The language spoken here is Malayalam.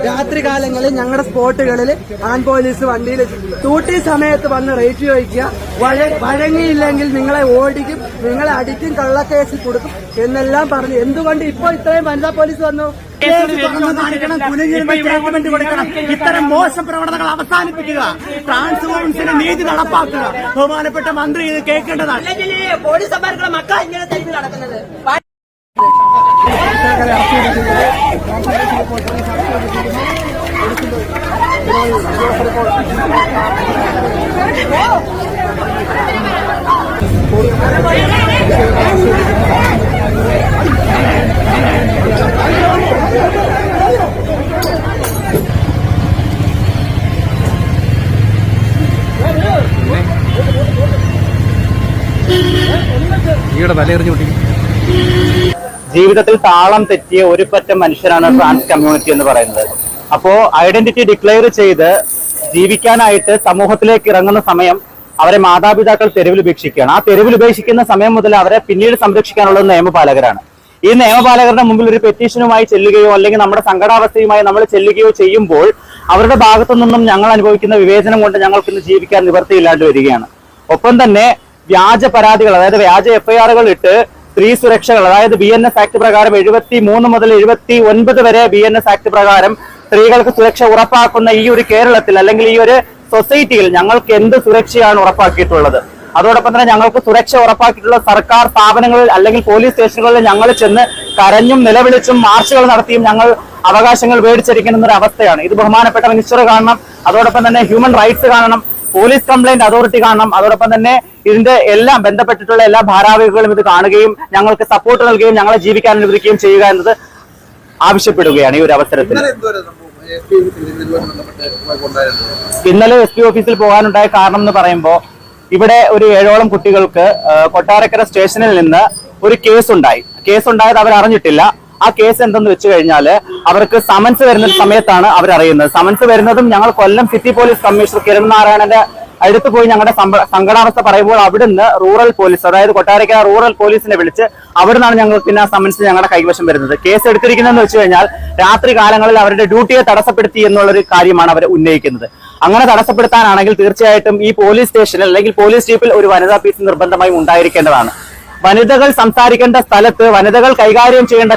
രാത്രികാലങ്ങളിൽ ഞങ്ങളുടെ സ്പോട്ടുകളിൽ ആൻ പോലീസ് വണ്ടിയിൽ ഡ്യൂട്ടി സമയത്ത് വന്ന് റേറ്റ് ചോദിക്കുക, വഴങ്ങിയില്ലെങ്കിൽ നിങ്ങളെ ഓടിക്കും, നിങ്ങളെ അടിക്കും, കള്ളക്കേസിൽ കൊടുക്കും എന്നെല്ലാം പറഞ്ഞു. എന്തുകൊണ്ട് ഇപ്പൊ ഇത്രയും വനിതാ പോലീസ് വന്നു? സ്റ്റേറ്റ്മെന്റ് കൊടുക്കണം. ഇത്തരം മോശം പ്രവണതകൾ അവസാനിപ്പിക്കുക, ട്രാൻസ്ഫോമൻസിന് നീതി നടപ്പാക്കുക. ബഹുമാനപ്പെട്ട മന്ത്രി ഇത് കേൾക്കേണ്ടതാണ്. പോലീസുകാരുടെ മക്കൾ ഇങ്ങനെ ചെയ്ത് നടക്കുന്നത് ഈയുടെ തലയെറിഞ്ഞു പൊട്ടി. ജീവിതത്തിൽ താളം തെറ്റിയ ഒരു പറ്റം മനുഷ്യരാണ് ട്രാൻസ് കമ്മ്യൂണിറ്റി എന്ന് പറയുന്നത്. അപ്പോ ഐഡന്റിറ്റി ഡിക്ലെയർ ചെയ്ത് ജീവിക്കാനായിട്ട് സമൂഹത്തിലേക്ക് ഇറങ്ങുന്ന സമയം അവരെ മാതാപിതാക്കൾ തെരുവിൽ ഉപേക്ഷിക്കുകയാണ്. ആ തെരുവിൽ ഉപേക്ഷിക്കുന്ന സമയം മുതൽ അവരെ പിന്നീട് സംരക്ഷിക്കാനുള്ളത് നിയമപാലകരാണ്. ഈ നിയമപാലകരുടെ മുമ്പിൽ ഒരു പെറ്റീഷനുമായി ചെല്ലുകയോ അല്ലെങ്കിൽ നമ്മുടെ സങ്കടാവസ്ഥയുമായി നമ്മൾ ചെല്ലുകയോ ചെയ്യുമ്പോൾ അവരുടെ ഭാഗത്തു നിന്നും ഞങ്ങൾ അനുഭവിക്കുന്ന വിവേചനം കൊണ്ട് ഞങ്ങൾക്ക് ഇന്ന് ജീവിക്കാൻ നിവൃത്തിയില്ലാണ്ട് വരികയാണ്. ഒപ്പം തന്നെ വ്യാജ പരാതികൾ, അതായത് വ്യാജ എഫ്ഐആറുകൾ ഇട്ട് സ്ത്രീ സുരക്ഷകൾ, അതായത് BNS ആക്ട് പ്രകാരം 73 മുതൽ 79 വരെ BNS ആക്ട് പ്രകാരം സ്ത്രീകൾക്ക് സുരക്ഷ ഉറപ്പാക്കുന്ന ഈ ഒരു കേരളത്തിൽ അല്ലെങ്കിൽ ഈ ഒരു സൊസൈറ്റിയിൽ ഞങ്ങൾക്ക് എന്ത് സുരക്ഷയാണ് ഉറപ്പാക്കിയിട്ടുള്ളത്? അതോടൊപ്പം തന്നെ ഞങ്ങൾക്ക് സുരക്ഷ ഉറപ്പാക്കിയിട്ടുള്ള സർക്കാർ സ്ഥാപനങ്ങളിൽ അല്ലെങ്കിൽ പോലീസ് സ്റ്റേഷനുകളിൽ ഞങ്ങൾ ചെന്ന് കരഞ്ഞും നിലവിളിച്ചും മാർച്ചുകൾ നടത്തിയും ഞങ്ങൾ അവകാശങ്ങൾ മേടിച്ചിരിക്കുന്ന ഒരു അവസ്ഥയാണ്. ഇത് ബഹുമാനപ്പെട്ട മിനിസ്റ്റർ കാണണം, അതോടൊപ്പം തന്നെ ഹ്യൂമൻ റൈറ്റ്സ് കാണണം, പോലീസ് കംപ്ലൈന്റ് അതോറിറ്റി കാണണം, അതോടൊപ്പം തന്നെ ഇതിന്റെ എല്ലാം ബന്ധപ്പെട്ടിട്ടുള്ള എല്ലാ ഭാരവാഹികളും ഇത് കാണുകയും ഞങ്ങൾക്ക് സപ്പോർട്ട് നൽകുകയും ഞങ്ങളെ ജീവിക്കാൻ അനുവദിക്കുകയും ചെയ്യുക എന്നത് ആവശ്യപ്പെടുകയാണ്. ഈ ഒരു അവസരത്തിൽ ഇന്നലെ SP ഓഫീസിൽ പോകാനുണ്ടായ കാരണം എന്ന് പറയുമ്പോൾ ഇവിടെ ഒരു 7ഓളം കുട്ടികൾക്ക് കൊട്ടാരക്കര സ്റ്റേഷനിൽ നിന്ന് ഒരു കേസുണ്ടായത് അവർ അറിഞ്ഞിട്ടില്ല. ആ കേസ് എന്തെന്ന് വെച്ച് കഴിഞ്ഞാൽ അവർക്ക് സമൻസ് വരുന്ന സമയത്താണ് അവരറിയുന്നത്. സമൻസ് വരുന്നതും ഞങ്ങൾ കൊല്ലം സിറ്റി പോലീസ് കമ്മീഷണർ കിരൺ നാരായണന്റെ അടുത്ത് പോയി ഞങ്ങളുടെ സങ്കടാവസ്ഥ പറയുമ്പോൾ അവിടുന്ന് റൂറൽ പോലീസ്, അതായത് കൊട്ടാരക്കര റൂറൽ പോലീസിനെ വിളിച്ച് അവിടുന്നാണ് ഞങ്ങൾക്ക് പിന്നെ ആ സമൻസ് ഞങ്ങളുടെ കൈവശം വരുന്നത്. കേസ് എടുത്തിരിക്കുന്നതെന്ന് വെച്ച് കഴിഞ്ഞാൽ രാത്രി കാലങ്ങളിൽ അവരുടെ ഡ്യൂട്ടിയെ തടസ്സപ്പെടുത്തി എന്നുള്ളൊരു കാര്യമാണ് അവർ ഉന്നയിക്കുന്നത്. അങ്ങനെ തടസ്സപ്പെടുത്താനാണെങ്കിൽ തീർച്ചയായിട്ടും ഈ പോലീസ് സ്റ്റേഷനിൽ അല്ലെങ്കിൽ പോലീസ് ജീപ്പിൽ ഒരു വനിതാ പീസ് നിർബന്ധമായും ഉണ്ടായിരിക്കേണ്ടതാണ്. വനിതകൾ സംസാരിക്കേണ്ട സ്ഥലത്ത് വനിതകൾ കൈകാര്യം ചെയ്യേണ്ട